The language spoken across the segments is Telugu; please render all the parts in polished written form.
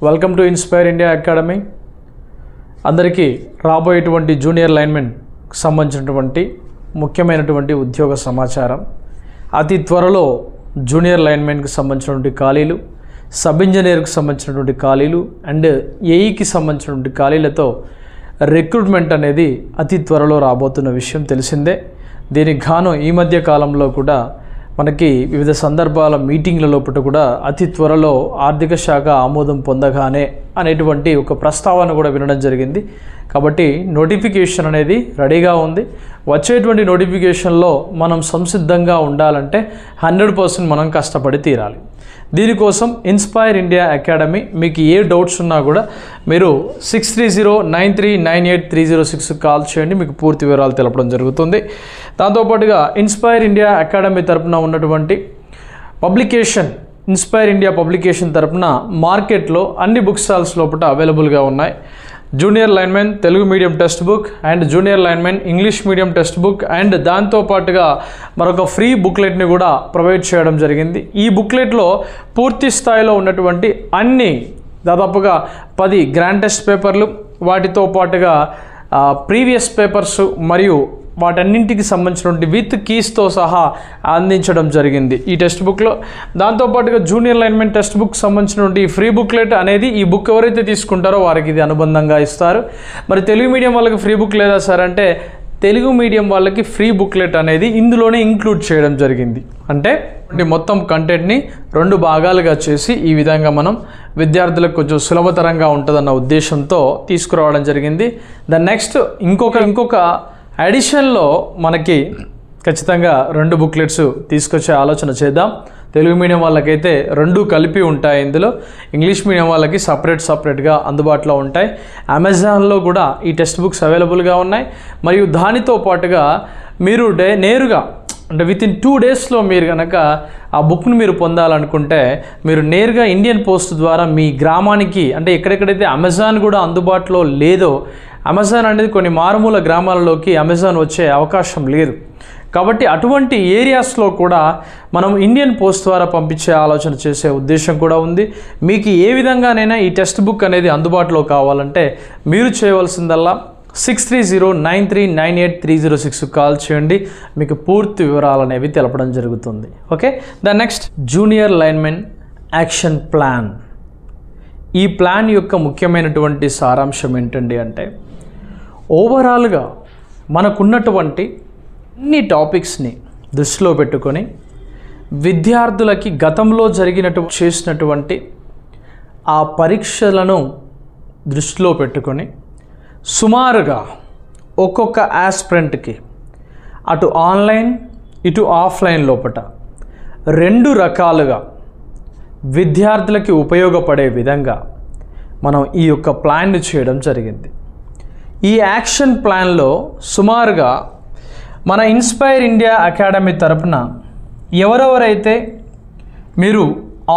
Welcome to inspire India academy. అందరికీ రాబోయేటువంటి జూనియర్ లైన్మెన్ సంబంధించినటువంటి ముఖ్యమైనటువంటి ఉద్యోగ సమాచారం. అతి త్వరలో జూనియర్ లైన్మెన్కి సంబంధించినటువంటి ఖాళీలు, సబ్ ఇంజనీర్కి సంబంధించినటువంటి ఖాళీలు అండ్ ఏఈకి సంబంధించినటువంటి ఖాళీలతో రిక్రూట్మెంట్ అనేది అతి త్వరలో రాబోతున్న విషయం తెలిసిందే. దీనికి గాను ఈ మధ్య కాలంలో కూడా మనకి వివిధ సందర్భాల మీటింగ్ల లోపల కూడా అతి త్వరలో ఆర్థిక శాఖ ఆమోదం పొందగానే అనేటువంటి ఒక ప్రస్తావన కూడా వినడం జరిగింది. కాబట్టి నోటిఫికేషన్ అనేది రెడీగా ఉంది. వచ్చేటువంటి నోటిఫికేషన్లో మనం సంసిద్ధంగా ఉండాలంటే 100% మనం కష్టపడి తీరాలి. దీనికోసం ఇన్స్పైర్ ఇండియా అకాడమీ మీకు ఏ డౌట్స్ ఉన్నా కూడా మీరు 6309398306 కాల్ చేయండి. మీకు పూర్తి వివరాలు తెలపడం జరుగుతుంది. దాంతోపాటుగా ఇన్స్పైర్ ఇండియా అకాడమీ తరపున ఉన్నటువంటి పబ్లికేషన్, ఇన్స్పైర్ ఇండియా పబ్లికేషన్ తరపున మార్కెట్లో అన్ని బుక్ స్టాల్స్ లోపల అవైలబుల్గా ఉన్నాయి. Junior linemen Telugu medium text book and junior linemen English medium text book and దాంతోపాటుగా మరొక ఫ్రీ బుక్లెట్ని కూడా ప్రొవైడ్ చేయడం జరిగింది. ఈ బుక్లెట్లో పూర్తి స్థాయిలో ఉన్నటువంటి అన్ని దాదాపుగా 10 గ్రాండ్ టెస్ట్ పేపర్లు, వాటితో పాటుగా ప్రీవియస్ పేపర్స్ మరియు వాటన్నింటికి సంబంధించినటువంటి విత్ కీస్తో సహా అందించడం జరిగింది ఈ టెక్స్ట్ బుక్లో. దాంతోపాటుగా జూనియర్ లైన్మెన్ టెక్స్ట్ బుక్ సంబంధించినటువంటి ఫ్రీ బుక్లెట్ అనేది ఈ బుక్ ఎవరైతే తీసుకుంటారో వారికి ఇది అనుబంధంగా ఇస్తారు. మరి తెలుగు మీడియం వాళ్ళకి ఫ్రీ బుక్ లేదా సార్ అంటే తెలుగు మీడియం వాళ్ళకి ఫ్రీ బుక్లెట్ అనేది ఇందులోనే ఇంక్లూడ్ చేయడం జరిగింది. అంటే మొత్తం కంటెంట్ని 2 భాగాలుగా చేసి ఈ విధంగా మనం విద్యార్థులకు కొంచెం సులభతరంగా ఉంటుందన్న ఉద్దేశంతో తీసుకురావడం జరిగింది. నెక్స్ట్ ఇంకొక అడిషన్లో మనకి ఖచ్చితంగా 2 బుక్లెట్స్ తీసుకొచ్చే ఆలోచన చేద్దాం. తెలుగు మీడియం వాళ్ళకైతే 2 కలిపి ఉంటాయి. ఇందులో ఇంగ్లీష్ మీడియం వాళ్ళకి సపరేట్గా అందుబాటులో ఉంటాయి. అమెజాన్లో కూడా ఈ టెక్స్ట్ బుక్స్ అవైలబుల్గా ఉన్నాయి. మరియు దానితో పాటుగా మీరు నేరుగా అంటే వితిన్ 2 డేస్లో మీరు కనుక ఆ బుక్ను మీరు పొందాలనుకుంటే మీరు నేరుగా ఇండియన్ పోస్ట్ ద్వారా మీ గ్రామానికి, అంటే ఎక్కడెక్కడైతే అమెజాన్ కూడా అందుబాటులో లేదో, అమెజాన్ అనేది కొన్ని మారుమూల గ్రామాలలోకి అమెజాన్ వచ్చే అవకాశం లేదు కాబట్టి అటువంటి ఏరియాస్లో కూడా మనం ఇండియన్ పోస్ట్ ద్వారా పంపించే ఆలోచన చేసే ఉద్దేశం కూడా ఉంది. మీకు ఏ విధంగానైనా ఈ టెక్స్ట్ బుక్ అనేది అందుబాటులో కావాలంటే మీరు చేయవలసిందల్లా 6309398306 కాల్ చేయండి. మీకు పూర్తి వివరాలు అనేవి తెలపడం జరుగుతుంది. Okay, next junior linemen action plan. ఈ ప్లాన్ యొక్క ముఖ్యమైనటువంటి సారాంశం ఏంటండి అంటే ఓవరాల్గా మనకున్నటువంటి అన్ని టాపిక్స్ని దృష్టిలో పెట్టుకొని విద్యార్థులకి గతంలో చేసినటువంటి ఆ పరీక్షలను దృష్టిలో పెట్టుకొని సుమారుగా ఒక్కొక్క ఆస్పిరెంట్కి అటు ఆన్లైన్ ఇటు ఆఫ్లైన్ లోపల 2 రకాలుగా విద్యార్థులకి ఉపయోగపడే విధంగా మనం ఈ యొక్క ప్లాన్ని చేయడం జరిగింది. ఈ యాక్షన్ ప్లాన్లో సుమారుగా మన ఇన్స్పైర్ ఇండియా అకాడమీ తరపున ఎవరెవరైతే మీరు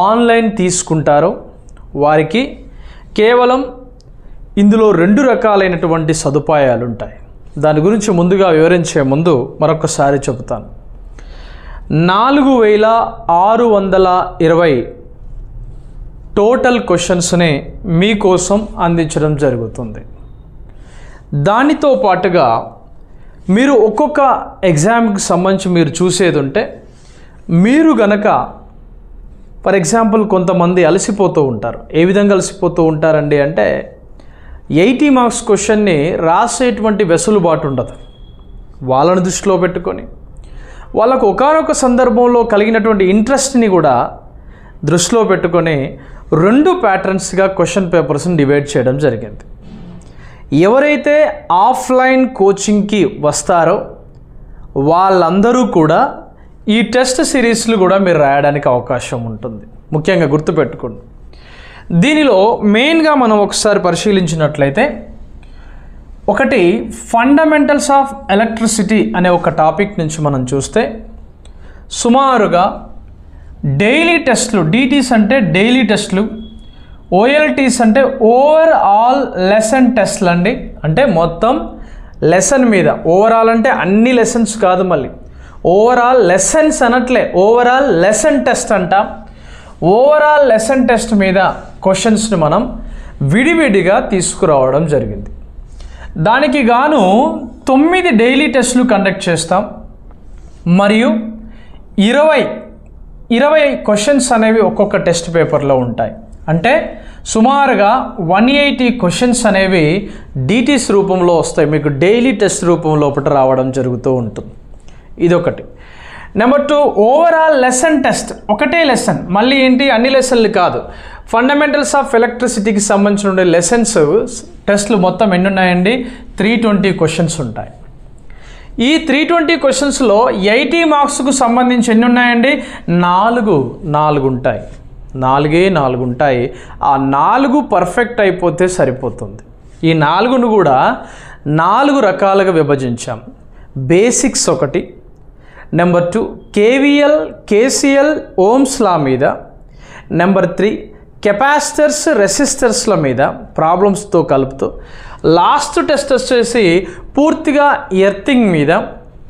ఆన్లైన్ తీసుకుంటారో వారికి కేవలం ఇందులో 2 రకాలైనటువంటి సదుపాయాలు ఉంటాయి. దాని గురించి ముందుగా వివరించే ముందు మరొకసారి చెబుతాను. 4620 టోటల్ క్వశ్చన్స్ని మీకోసం అందించడం జరుగుతుంది. దానితో పాటుగా మీరు ఒక్కొక్క ఎగ్జామ్కి సంబంధించి మీరు చూసేది ఉంటే మీరు గనక ఫర్ ఎగ్జాంపుల్ కొంతమంది అలసిపోతూ ఉంటారు. ఏ విధంగా అలసిపోతూ ఉంటారండి అంటే 80 మార్క్స్ క్వశ్చన్ని రాసేటువంటి వెసులుబాటు ఉండదు. వాళ్ళని దృష్టిలో పెట్టుకొని వాళ్ళకు ఒకానొక సందర్భంలో కలిగినటువంటి ఇంట్రెస్ట్ని కూడా దృష్టిలో పెట్టుకొని 2 ప్యాటర్న్స్గా క్వశ్చన్ పేపర్స్ని డివైడ్ చేయడం జరిగింది. ఎవరైతే ఆఫ్లైన్ కోచింగ్కి వస్తారో వాళ్ళందరూ కూడా ఈ టెస్ట్ సిరీస్లు కూడా మీరు రాయడానికి అవకాశం ఉంటుంది. ముఖ్యంగా గుర్తుపెట్టుకోండి. దీనిలో మెయిన్గా మనం ఒకసారి పరిశీలించినట్లయితే ఒకటి ఫండమెంటల్స్ ఆఫ్ ఎలక్ట్రిసిటీ అనే ఒక టాపిక్ నుంచి మనం చూస్తే సుమారుగా డైలీ టెస్ట్లు, DTs అంటే డైలీ టెస్ట్లు, OLTs అంటే ఓవరాల్ లెసన్ టెస్ట్లు అండి. అంటే మొత్తం లెసన్ మీద, ఓవరాల్ అంటే అన్ని లెసన్స్ కాదు, మళ్ళీ ఓవరాల్ లెసన్స్ అనట్లే, ఓవరాల్ లెసన్ టెస్ట్ అంట. ఓవరాల్ లెసన్ టెస్ట్ మీద క్వశ్చన్స్ని మనం విడివిడిగా తీసుకురావడం జరిగింది. దానికి గాను 9 డైలీ టెస్టులు కండక్ట్ చేస్తాం మరియు 20 క్వశ్చన్స్ అనేవి ఒక్కొక్క టెస్ట్ పేపర్లో ఉంటాయి. అంటే సుమారుగా 180 క్వశ్చన్స్ అనేవి డీటీస్ రూపంలో వస్తాయి, మీకు డైలీ టెస్ట్ రూపం లోపల రావడం జరుగుతూ ఉంటుంది. ఇదొకటి. Number 2, overall lesson test. ఒకటే లెసన్, మళ్ళీ ఏంటి అన్ని లెసన్లు కాదు, ఫండమెంటల్స్ ఆఫ్ ఎలక్ట్రిసిటీకి సంబంధించిన లెసన్స్ టెస్ట్లు మొత్తం ఎన్ని ఉన్నాయండి? 320 క్వశ్చన్స్ ఉంటాయి. ఈ 320 క్వశ్చన్స్లో 80 మార్క్స్కు సంబంధించి ఎన్ని ఉన్నాయండి? 4 ఉంటాయి. 4 ఉంటాయి. ఆ 4 పర్ఫెక్ట్ అయిపోతే సరిపోతుంది. ఈ 4ను కూడా 4 రకాలుగా విభజించాం. బేసిక్స్ ఒకటి, number 2 KVL KCL Ohm's law మీద, నెంబర్ 3 కెపాసిటర్స్ రెసిస్టర్స్ల మీద ప్రాబ్లమ్స్తో కలుపుతూ, లాస్ట్ టెస్ట్ వచ్చేసి పూర్తిగా ఎర్తింగ్ మీద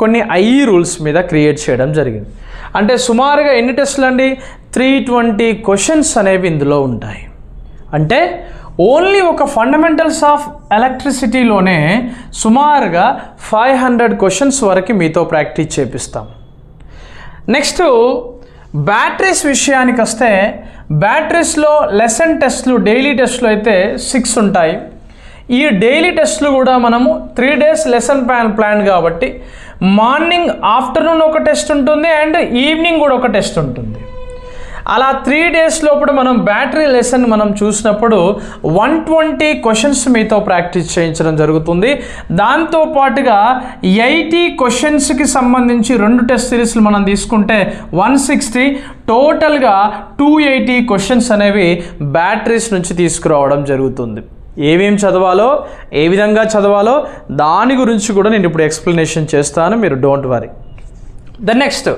కొన్ని ఐఈ రూల్స్ మీద క్రియేట్ చేయడం జరిగింది. అంటే సుమారుగా ఎన్ని టెస్టులు అండి? 320 క్వశ్చన్స్ అనేవి ఇందులో ఉంటాయి. అంటే ఓన్లీ ఒక ఫండమెంటల్స్ ఆఫ్ ఎలక్ట్రిసిటీలోనే సుమారుగా 500 క్వశ్చన్స్ వరకు మీతో ప్రాక్టీస్ చేపిస్తాం. నెక్స్ట్ బ్యాటరీస్ విషయానికి వస్తే, బ్యాటరీస్లో లెసన్ టెస్ట్లు డైలీ టెస్ట్లు అయితే 6 ఉంటాయి. ఈ డైలీ టెస్ట్లు కూడా మనము 3 డేస్ లెసన్ ప్లాన్ కాబట్టి మార్నింగ్ ఆఫ్టర్నూన్ ఒక టెస్ట్ ఉంటుంది అండ్ ఈవినింగ్ కూడా ఒక టెస్ట్ ఉంటుంది. అలా 3 డేస్ లోపల మనం బ్యాటరీ లెసన్ మనం చూసినప్పుడు 120 క్వశ్చన్స్ మీతో ప్రాక్టీస్ చేయించడం జరుగుతుంది. దాంతోపాటుగా 80 క్వశ్చన్స్కి సంబంధించి 2 టెస్ట్ సిరీస్లు మనం తీసుకుంటే 160, టోటల్గా 280 క్వశ్చన్స్ అనేవి బ్యాటరీస్ నుంచి తీసుకురావడం జరుగుతుంది. ఏమేం చదవాలో, ఏ విధంగా చదవాలో దాని గురించి కూడా నేను ఇప్పుడు ఎక్స్ప్లెనేషన్ చేస్తాను, మీరు డోంట్ వరీ. నెక్స్ట్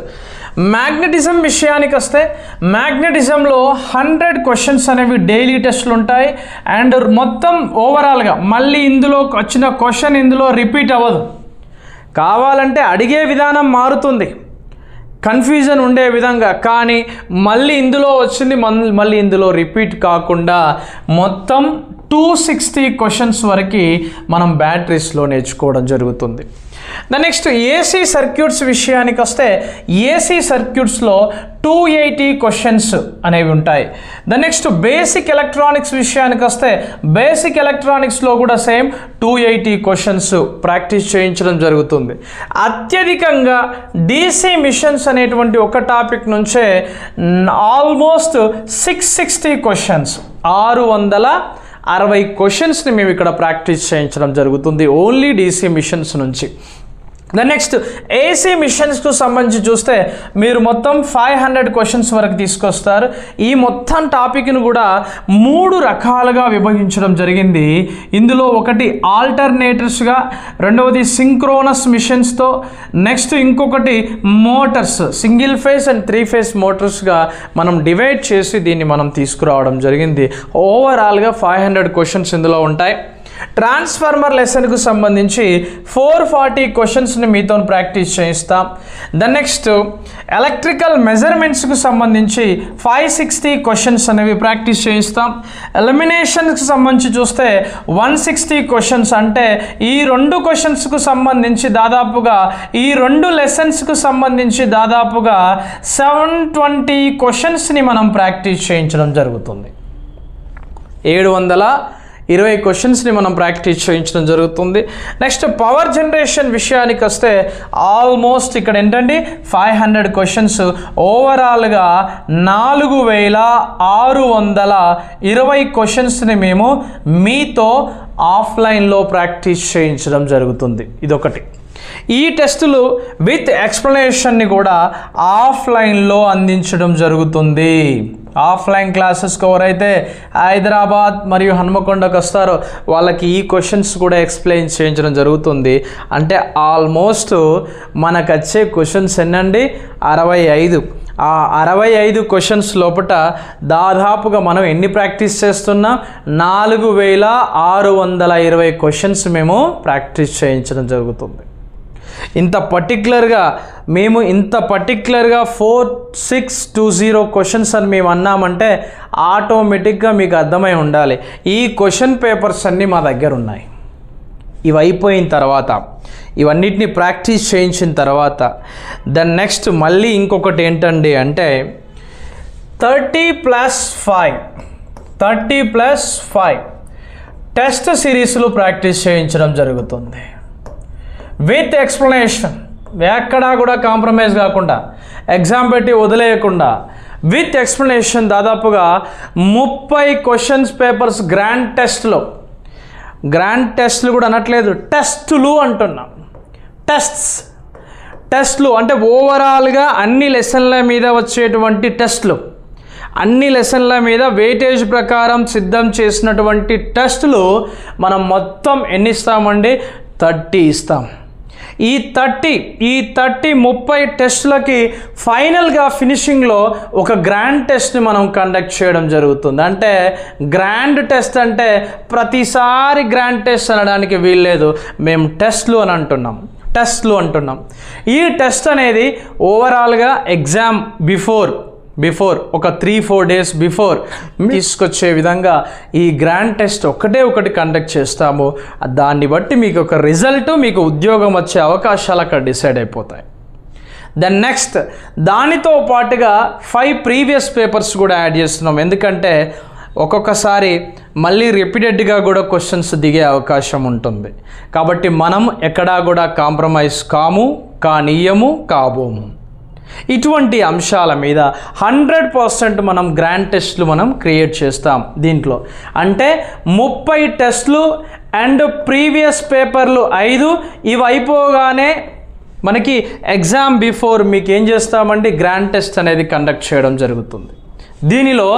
మ్యాగ్నెటిజం విషయానికి వస్తే, మ్యాగ్నెటిజంలో 100 క్వశ్చన్స్ అనేవి డైలీ టెస్ట్లు ఉంటాయి. అండ్ మొత్తం ఓవరాల్గా మళ్ళీ ఇందులో వచ్చిన క్వశ్చన్ ఇందులో రిపీట్ అవ్వదు. కావాలంటే అడిగే విధానం మారుతుంది, కన్ఫ్యూజన్ ఉండే విధంగా, కానీ మళ్ళీ ఇందులో వచ్చింది మళ్ళీ ఇందులో రిపీట్ కాకుండా మొత్తం 260 క్వశ్చన్స్ వరకు మనం బ్యాటరీస్లో నేర్చుకోవడం జరుగుతుంది. నెక్స్ట్ ఏసీ సర్క్యూట్స్ విషయానికి వస్తే, ఏసీ సర్క్యూట్స్లో 280 క్వశ్చన్స్ అనేవి ఉంటాయి. నెక్స్ట్ బేసిక్ ఎలక్ట్రానిక్స్ విషయానికి వస్తే, బేసిక్ ఎలక్ట్రానిక్స్లో కూడా సేమ్ 280 క్వశ్చన్స్ ప్రాక్టీస్ చేయించడం జరుగుతుంది. అత్యధికంగా డీసీ మిషన్స్ అనేటువంటి ఒక టాపిక్ నుంచే ఆల్మోస్ట్ 660 క్వశ్చన్స్, 660 క్వశ్చన్స్ని మేము ఇక్కడ ప్రాక్టీస్ చేయించడం జరుగుతుంది ఓన్లీ డీసీ మిషన్స్ నుంచి. నెక్స్ట్ ఏసీ మిషన్స్కు సంబంధించి చూస్తే మీరు మొత్తం 500 క్వశ్చన్స్ వరకు తీసుకొస్తారు. ఈ మొత్తం టాపిక్ను కూడా 3 రకాలుగా విభజించడం జరిగింది. ఇందులో ఒకటి ఆల్టర్నేటర్స్గా, రెండవది సింక్రోనస్ మిషన్స్తో, నెక్స్ట్ ఇంకొకటి motors, single phase and 3 phase మోటార్స్గా మనం డివైడ్ చేసి దీన్ని మనం తీసుకురావడం జరిగింది. ఓవరాల్గా 500 క్వశ్చన్స్ ఇందులో ఉంటాయి. ట్రాన్స్ఫార్మర్ లెసన్కు సంబంధించి 440 క్వశ్చన్స్ని మీతో ప్రాక్టీస్ చేయిస్తాం. నెక్స్ట్ ఎలక్ట్రికల్ మెజర్మెంట్స్కు సంబంధించి 560 క్వశ్చన్స్ అనేవి ప్రాక్టీస్ చేయిస్తాం. ఎలిమినేషన్స్కి సంబంధించి చూస్తే 160 క్వశ్చన్స్, అంటే ఈ 2 క్వశ్చన్స్కు సంబంధించి దాదాపుగా ఈ 2 లెసన్స్కు సంబంధించి దాదాపుగా 720 క్వశ్చన్స్ని మనం ప్రాక్టీస్ చేయించడం జరుగుతుంది. 720 క్వశ్చన్స్ని మనం ప్రాక్టీస్ చేయించడం జరుగుతుంది. నెక్స్ట్ పవర్ జనరేషన్ విషయానికి వస్తే ఆల్మోస్ట్ ఇక్కడ ఏంటండి 500 క్వశ్చన్స్, ఓవరాల్గా 4620 క్వశ్చన్స్ని మేము మీతో ఆఫ్లైన్లో ప్రాక్టీస్ చేయించడం జరుగుతుంది. ఇదొకటి. ఈ టెస్టులు విత్ ఎక్స్ప్లెనేషన్ని కూడా ఆఫ్లైన్లో అందించడం జరుగుతుంది. ఆఫ్లైన్ క్లాసెస్కి ఎవరైతే హైదరాబాద్ మరియు హన్మకొండకు వస్తారో వాళ్ళకి ఈ క్వశ్చన్స్ కూడా ఎక్స్ప్లెయిన్ చేయించడం జరుగుతుంది. అంటే ఆల్మోస్ట్ మనకు వచ్చే క్వశ్చన్స్ ఎన్నండి 65. ఆ 65 క్వశ్చన్స్ లోపల దాదాపుగా మనం ఎన్ని ప్రాక్టీస్ చేస్తున్నాం? 4620 క్వశ్చన్స్ మేము ప్రాక్టీస్ చేయించడం జరుగుతుంది. ఇంత పర్టికులర్గా 4620 క్వశ్చన్స్ అని మేము అన్నామంటే ఆటోమేటిక్గా మీకు అర్థమై ఉండాలి ఈ క్వశ్చన్ పేపర్స్ అన్నీ మా దగ్గర ఉన్నాయి. ఇవి అయిపోయిన తర్వాత ఇవన్నిటిని ప్రాక్టీస్ చేయించిన తర్వాత దెన్ నెక్స్ట్ మళ్ళీ ఇంకొకటి ఏంటండి అంటే 30+5 టెస్ట్ సిరీస్లు ప్రాక్టీస్ చేయించడం జరుగుతుంది విత్ ఎక్స్ప్లెనేషన్. ఎక్కడా కూడా కాంప్రమైజ్ కాకుండా, ఎగ్జామ్ పెట్టి వదిలేయకుండా విత్ ఎక్స్ప్లెనేషన్ దాదాపుగా 30 క్వశ్చన్స్ పేపర్స్ గ్రాండ్ టెస్ట్లు కూడా అనట్లేదు, టెస్టులు అంటున్నాం. టెస్ట్లు అంటే ఓవరాల్గా అన్ని లెసన్ల మీద వచ్చేటువంటి టెస్ట్లు, అన్ని లెసన్ల మీద వెయిటేజ్ ప్రకారం సిద్ధం చేసినటువంటి టెస్టులు మనం మొత్తం ఎన్ని ఇస్తామండి? 30 ఇస్తాం. ఈ 30 టెస్టులకి ఫైనల్గా ఫినిషింగ్లో ఒక గ్రాండ్ టెస్ట్ని మనం కండక్ట్ చేయడం జరుగుతుంది. అంటే గ్రాండ్ టెస్ట్ అంటే ప్రతిసారి గ్రాండ్ టెస్ట్ అనడానికి వీల్లేదు, మేము టెస్ట్లు అంటున్నాం. ఈ టెస్ట్ అనేది ఓవరాల్గా ఎగ్జామ్ బిఫోర్ ఒక 3-4 డేస్ బిఫోర్ తీసుకొచ్చే విధంగా ఈ గ్రాండ్ టెస్ట్ ఒకటి కండక్ట్ చేస్తాము. దాన్ని బట్టి మీకు ఒక రిజల్ట్, మీకు ఉద్యోగం వచ్చే అవకాశాలు అక్కడ డిసైడ్ అయిపోతాయి. దెన్ నెక్స్ట్ దానితో పాటుగా 5 ప్రీవియస్ పేపర్స్ కూడా యాడ్ చేస్తున్నాం. ఎందుకంటే ఒక్కొక్కసారి మళ్ళీ రిపీటెడ్గా కూడా క్వశ్చన్స్ దిగే అవకాశం ఉంటుంది. కాబట్టి మనం ఎక్కడా కూడా కాంప్రమైజ్ కాబోము. ఇటువంటి అంశాల మీద 100% మనం గ్రాండ్ టెస్ట్లు మనం క్రియేట్ చేస్తాం దీంట్లో. అంటే 30 టెస్ట్లు అండ్ ప్రీవియస్ పేపర్లు 5 ఇవి అయిపోగానే మనకి ఎగ్జామ్ బిఫోర్ మీకు ఏం చేస్తామండి? గ్రాండ్ టెస్ట్ అనేది కండక్ట్ చేయడం జరుగుతుంది. దీనిలో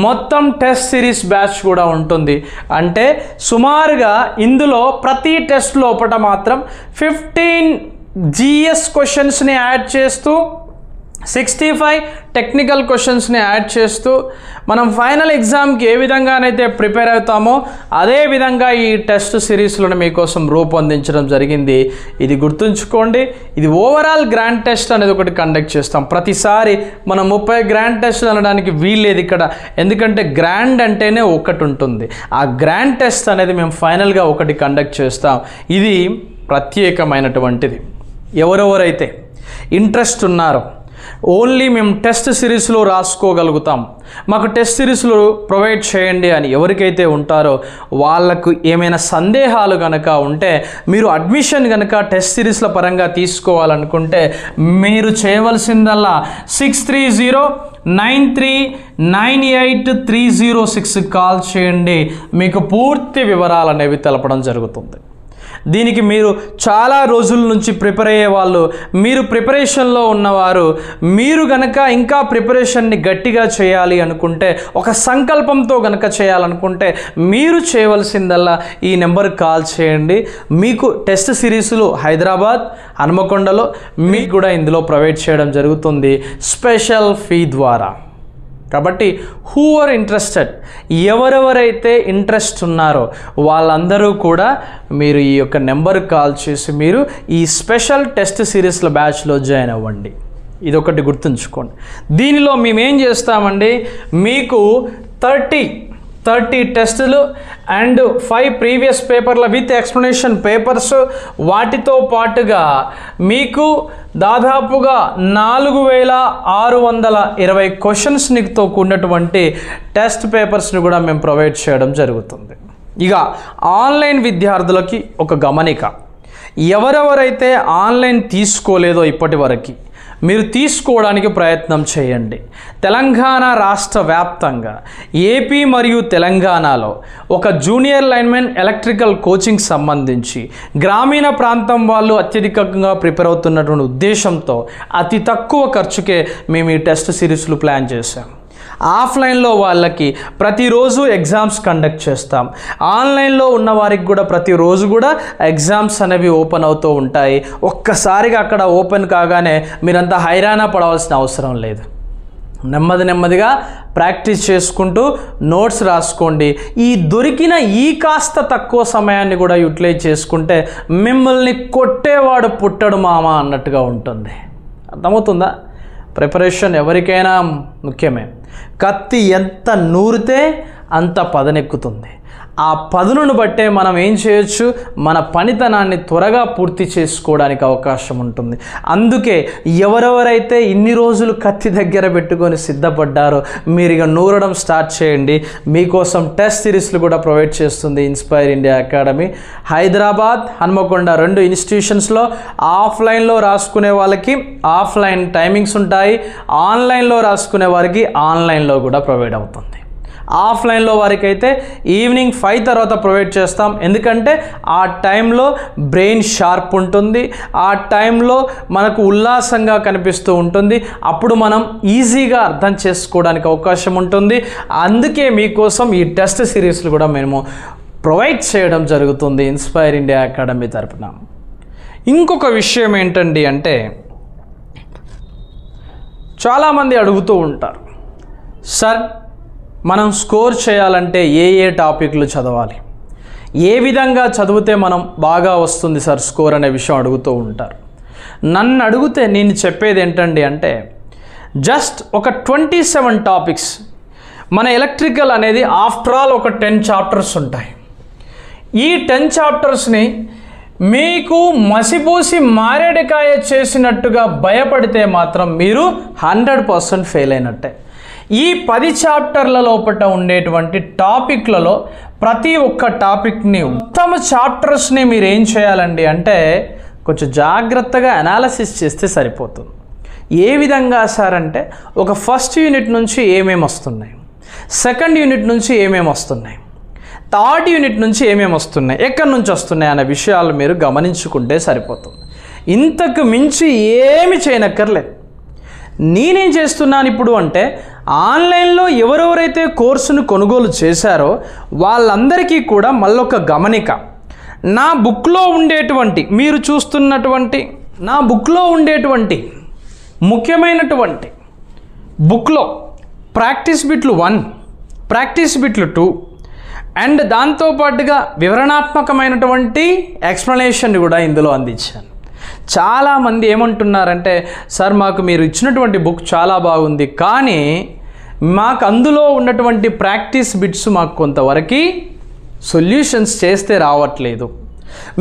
మొత్తం టెస్ట్ సిరీస్ బ్యాచ్ కూడా ఉంటుంది. అంటే సుమారుగా ఇందులో ప్రతి టెస్ట్ లోపల మాత్రం 15 జిఎస్ క్వశ్చన్స్ని యాడ్ చేస్తూ 65 టెక్నికల్ క్వశ్చన్స్ని యాడ్ చేస్తూ మనం ఫైనల్ ఎగ్జామ్కి ఏ విధంగానైతే ప్రిపేర్ అవుతామో అదే విధంగా ఈ టెస్ట్ సిరీస్లను మీకోసం రూపొందించడం జరిగింది. ఇది గుర్తుంచుకోండి. ఇది ఓవరాల్ గ్రాండ్ టెస్ట్ అనేది ఒకటి కండక్ట్ చేస్తాం. ప్రతిసారి మనం 30 గ్రాండ్ టెస్ట్ అనడానికి వీల్లేదు ఇక్కడ. ఎందుకంటే గ్రాండ్ అంటేనే ఒకటి ఉంటుంది. ఆ గ్రాండ్ టెస్ట్ అనేది మేము ఫైనల్గా ఒకటి కండక్ట్ చేస్తాం. ఇది ప్రత్యేకమైనటువంటిది. ఎవరెవరైతే ఇంట్రెస్ట్ ఉన్నారో ఓన్లీ మేము టెస్ట్ సిరీస్లో రాసుకోగలుగుతాం, మాకు టెస్ట్ సిరీస్లు ప్రొవైడ్ చేయండి అని ఎవరికైతే ఉంటారో వాళ్ళకు ఏమైనా సందేహాలు కనుక ఉంటే, మీరు అడ్మిషన్ కనుక టెస్ట్ సిరీస్ల పరంగా తీసుకోవాలనుకుంటే మీరు చేయవలసిందల్లా 6309398306 కాల్ చేయండి. మీకు పూర్తి వివరాలు అనేవి తెలపడం జరుగుతుంది. దీనికి మీరు చాలా రోజుల నుంచి ప్రిపేర్ అయ్యే వాళ్ళు, మీరు ప్రిపరేషన్లో ఉన్నవారు, మీరు గనక ఇంకా ప్రిపరేషన్ని గట్టిగా చేయాలి అనుకుంటే, ఒక సంకల్పంతో గనక చేయాలనుకుంటే మీరు చేయవలసిందల్లా ఈ నెంబర్కి కాల్ చేయండి. మీకు టెస్ట్ సిరీస్లు హైదరాబాద్, హనుమకొండలో మీకు కూడా ఇందులో ప్రొవైడ్ చేయడం జరుగుతుంది స్పెషల్ ఫీ ద్వారా. కాబట్టి హూ ఆర్ ఇంట్రెస్టెడ్, ఎవరెవరైతే ఇంట్రెస్ట్ ఉన్నారో వాళ్ళందరూ కూడా మీరు ఈ యొక్క నెంబర్కి కాల్ చేసి మీరు ఈ స్పెషల్ టెస్ట్ సిరీస్ల బ్యాచ్లో జాయిన్ అవ్వండి. ఇదొకటి గుర్తుంచుకోండి. దీనిలో మేమేం చేస్తామండి, మీకు 30 టెస్టులు అండ్ 5 ప్రీవియస్ పేపర్ల విత్ ఎక్స్ప్లెనేషన్ పేపర్స్, వాటితో పాటుగా మీకు దాదాపుగా 4620 క్వశ్చన్స్తో కూడినటువంటి టెస్ట్ పేపర్స్ని కూడా మేము ప్రొవైడ్ చేయడం జరుగుతుంది. ఇక ఆన్లైన్ విద్యార్థులకి ఒక గమనిక, ఎవరెవరైతే ఆన్లైన్ తీసుకోలేదో ఇప్పటి వరకు మీరు తీసుకోవడానికి ప్రయత్నం చేయండి. తెలంగాణ రాష్ట్ర వ్యాప్తంగా ఏపీ మరియు తెలంగాణలో ఒక జూనియర్ లైన్మెన్ ఎలక్ట్రికల్ కోచింగ్ సంబంధించి గ్రామీణ ప్రాంతం వాళ్ళు అత్యధికంగా ప్రిపేర్ అవుతున్నటువంటి ఉద్దేశంతో అతి తక్కువ ఖర్చుకే మేము ఈ టెస్ట్ సిరీస్లు ప్లాన్ చేశాం. ఆఫ్లైన్లో వాళ్ళకి ప్రతిరోజు ఎగ్జామ్స్ కండక్ట్ చేస్తాం. ఆన్లైన్లో ఉన్న వారికి కూడా ప్రతిరోజు కూడా ఎగ్జామ్స్ అనేవి ఓపెన్ అవుతూ ఉంటాయి. ఒక్కసారిగా అక్కడ ఓపెన్ కాగానే మీరంతా హైరాణ పడవలసిన అవసరం లేదు. నెమ్మదిగా ప్రాక్టీస్ చేసుకుంటూ నోట్స్ రాసుకోండి. ఈ దొరికిన ఈ కాస్త తక్కువ సమయాన్ని కూడా యూటిలైజ్ చేసుకుంటే మిమ్మల్ని కొట్టేవాడు పుట్టడు మామ అన్నట్టుగా ఉంటుంది. అర్థమవుతుందా? ప్రిపరేషన్ ఎవరికైనా ముఖ్యమే. కత్తి ఎంత నూరితే అంత పదనెక్కుతుంది. ఆ పదునును బట్టే మనం ఏం చేయొచ్చు, మన పనితనాన్ని త్వరగా పూర్తి చేసుకోవడానికి అవకాశం ఉంటుంది. అందుకే ఎవరెవరైతే ఇన్ని రోజులు కత్తి దగ్గర పెట్టుకొని సిద్ధపడ్డారో మీరు ఇక నూరడం స్టార్ట్ చేయండి. మీకోసం టెస్ట్ సిరీస్లు కూడా ప్రొవైడ్ చేస్తుంది inspire India academy. Hyderabad, Hanamkonda 2 ఇన్స్టిట్యూషన్స్లో ఆఫ్లైన్లో రాసుకునే వాళ్ళకి ఆఫ్లైన్ టైమింగ్స్ ఉంటాయి, ఆన్లైన్లో రాసుకునే వారికి ఆన్లైన్లో కూడా ప్రొవైడ్ అవుతుంది. ఆఫ్లైన్లో వారికి అయితే ఈవినింగ్ 5 తర్వాత ప్రొవైడ్ చేస్తాం. ఎందుకంటే ఆ టైంలో బ్రెయిన్ షార్ప్ ఉంటుంది, ఆ టైంలో మనకు ఉల్లాసంగా కనిపిస్తూ ఉంటుంది. అప్పుడు మనం ఈజీగా అర్థం చేసుకోవడానికి అవకాశం ఉంటుంది. అందుకే మీకోసం ఈ టెస్ట్ సిరీస్లు కూడా మేము ప్రొవైడ్ చేయడం జరుగుతుంది ఇన్స్పైర్ ఇండియా అకాడమీ తరపున. ఇంకొక విషయం ఏంటండి అంటే, చాలామంది అడుగుతూ ఉంటారు, సార్ మనం స్కోర్ చేయాలంటే ఏ టాపిక్లు చదవాలి, ఏ విధంగా చదివితే మనం బాగా వస్తుంది సార్ స్కోర్ అనే విషయం అడుగుతూ ఉంటారు. నన్ను అడిగితే నేను చెప్పేది ఏంటండి అంటే, జస్ట్ ఒక 27 టాపిక్స్. మన ఎలక్ట్రికల్ అనేది ఆఫ్టర్ ఆల్ ఒక 10 చాప్టర్స్ ఉంటాయి. ఈ 10 చాప్టర్స్ని మీకు మసిపూసి మారేడుకాయ చేసినట్టుగా భయపడితే మాత్రం మీరు 100% ఫెయిల్ అయినట్టే. ఈ 10 చాప్టర్ల లోపల ఉండేటువంటి టాపిక్లలో ప్రతి ఒక్క టాపిక్ని, ఉత్తమ చాప్టర్స్ని మీరు ఏం చేయాలండి అంటే కొంచెం జాగ్రత్తగా అనాలిసిస్ చేస్తే సరిపోతుంది. ఏ విధంగా సార్ అంటే, ఒక ఫస్ట్ యూనిట్ నుంచి ఏమేమి వస్తున్నాయి, సెకండ్ యూనిట్ నుంచి ఏమేమి వస్తున్నాయి, థర్డ్ యూనిట్ నుంచి ఏమేమి వస్తున్నాయి, ఎక్కడి నుంచి వస్తున్నాయి అనే విషయాలు మీరు గమనించుకుంటే సరిపోతుంది. ఇంతకు మించి ఏమి చేయనక్కర్లేదు. నేనేం చేస్తున్నాను ఇప్పుడు అంటే, ఆన్లైన్లో ఎవరెవరైతే కోర్సును కొనుగోలు చేశారో వాళ్ళందరికీ కూడా మళ్ళొక గమనిక. నా బుక్లో ఉండేటువంటి, మీరు చూస్తున్నటువంటి నా బుక్లో ఉండేటువంటి ముఖ్యమైనటువంటి బుక్లో ప్రాక్టీస్ బిట్లు 1, ప్రాక్టీస్ బిట్లు 2 అండ్ దాంతోపాటుగా వివరణాత్మకమైనటువంటి ఎక్స్ప్లెనేషన్ కూడా ఇందులో అందించాను. చాలామంది ఏమంటున్నారంటే, సార్ మాకు మీరు ఇచ్చినటువంటి బుక్ చాలా బాగుంది, కానీ మాకు అందులో ఉన్నటువంటి ప్రాక్టీస్ బిట్స్ మాకు కొంతవరకు సొల్యూషన్స్ చేస్తే రావట్లేదు.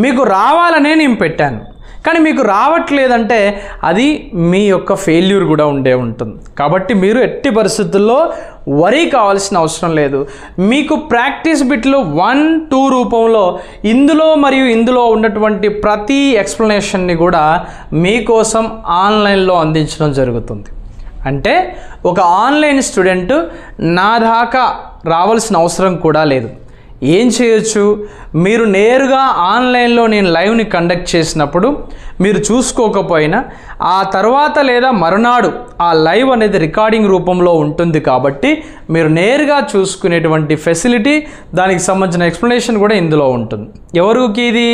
మీకు రావాలనే నేను పెట్టాను, కానీ మీకు రావట్లేదంటే అది మీ యొక్క ఫెయిల్యూర్ కూడా ఉంటుంది. కాబట్టి మీరు ఎట్టి పరిస్థితుల్లో వరీ కావాల్సిన అవసరం లేదు. మీకు ప్రాక్టీస్ బిట్లు 1, 2 రూపంలో ఇందులో మరియు ఇందులో ఉన్నటువంటి ప్రతి ఎక్స్ప్లెనేషన్ని కూడా మీకోసం ఆన్లైన్లో అందించడం జరుగుతుంది. అంటే ఒక ఆన్లైన్ స్టూడెంట్ నా దాకా రావాల్సిన అవసరం కూడా లేదు. ఏం చేయొచ్చు, మీరు నేరుగా ఆన్లైన్లో నేను లైవ్ని కండక్ట్ చేసినప్పుడు మీరు చూసుకోకపోయినా ఆ తర్వాత లేదా మరునాడు ఆ లైవ్ అనేది రికార్డింగ్ రూపంలో ఉంటుంది. కాబట్టి మీరు నేరుగా చూసుకునేటువంటి ఫెసిలిటీ, దానికి సంబంధించిన ఎక్స్ప్లెనేషన్ కూడా ఇందులో ఉంటుంది. ఎవరికి ఇది?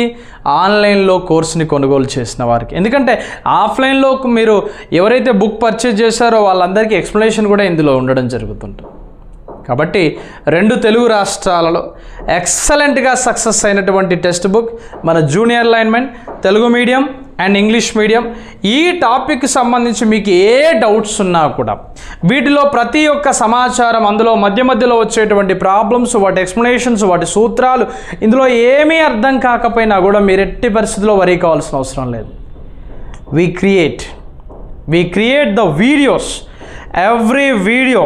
ఆన్లైన్లో కోర్సుని కొనుగోలు చేసిన వారికి. ఎందుకంటే ఆఫ్లైన్లో మీరు ఎవరైతే బుక్ పర్చేజ్ చేశారో వాళ్ళందరికీ ఎక్స్ప్లెనేషన్ కూడా ఇందులో ఉండడం జరుగుతుంటుంది. కాబట్టి 2 తెలుగు రాష్ట్రాలలో ఎక్సలెంట్గా సక్సెస్ అయినటువంటి టెక్స్ట్ బుక్ మన junior linemen Telugu medium and English medium. ఈ టాపిక్కి సంబంధించి మీకు ఏ డౌట్స్ ఉన్నా కూడా వీటిలో ప్రతి ఒక్క సమాచారం, అందులో మధ్యలో వచ్చేటువంటి ప్రాబ్లమ్స్, వాటి ఎక్స్ప్లెనేషన్స్, వాటి సూత్రాలు, ఇందులో ఏమీ అర్థం కాకపోయినా కూడా మీరు ఎట్టి పరిస్థితుల్లో వరీ కావాల్సిన అవసరం లేదు. we create the videos, every video,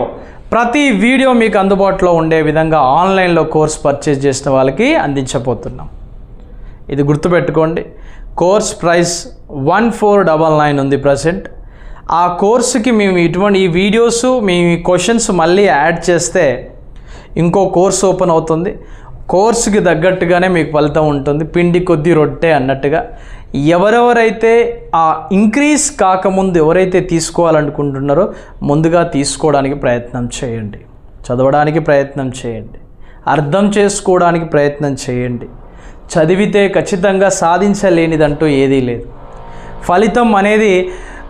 ప్రతి వీడియో మీకు అందుబాటులో ఉండే విధంగా ఆన్లైన్లో కోర్స్ పర్చేజ్ చేసిన వాళ్ళకి అందించబోతున్నాం. ఇది గుర్తుపెట్టుకోండి. కోర్స్ ప్రైస్ 1499 ఉంది ప్రజెంట్. ఆ కోర్సుకి మేము ఇటువంటి ఈ వీడియోస్, మీ క్వశ్చన్స్ మళ్ళీ యాడ్ చేస్తే ఇంకో కోర్స్ ఓపెన్ అవుతుంది. కోర్సుకి తగ్గట్టుగానే మీకు ఫలితం ఉంటుంది. పిండి కొద్ది రొట్టె అన్నట్టుగా. ఎవరెవరైతే ఆ ఇంక్రీజ్ కాకముందు ఎవరైతే తీసుకోవాలనుకుంటున్నారో ముందుగా తీసుకోవడానికి ప్రయత్నం చేయండి, చదవడానికి ప్రయత్నం చేయండి, అర్థం చేసుకోవడానికి ప్రయత్నం చేయండి. చదివితే ఖచ్చితంగా సాధించలేనిదంటూ ఏదీ లేదు. ఫలితం అనేది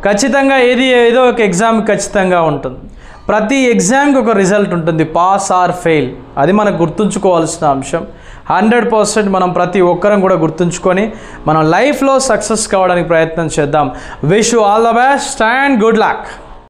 ఖచ్చితంగా ఏదో ఒక ఎగ్జామ్ ఖచ్చితంగా ఉంటుంది. ప్రతి ఎగ్జామ్కి ఒక రిజల్ట్ ఉంటుంది, పాస్ ఆర్ ఫెయిల్. అది మనకు గుర్తుంచుకోవాల్సిన అంశం. 100% మనం ప్రతి ఒక్కరం కూడా గుర్తుంచుకొని మనం లైఫ్లో సక్సెస్ కావడానికి ప్రయత్నం చేద్దాం. Wish you all the best and good luck.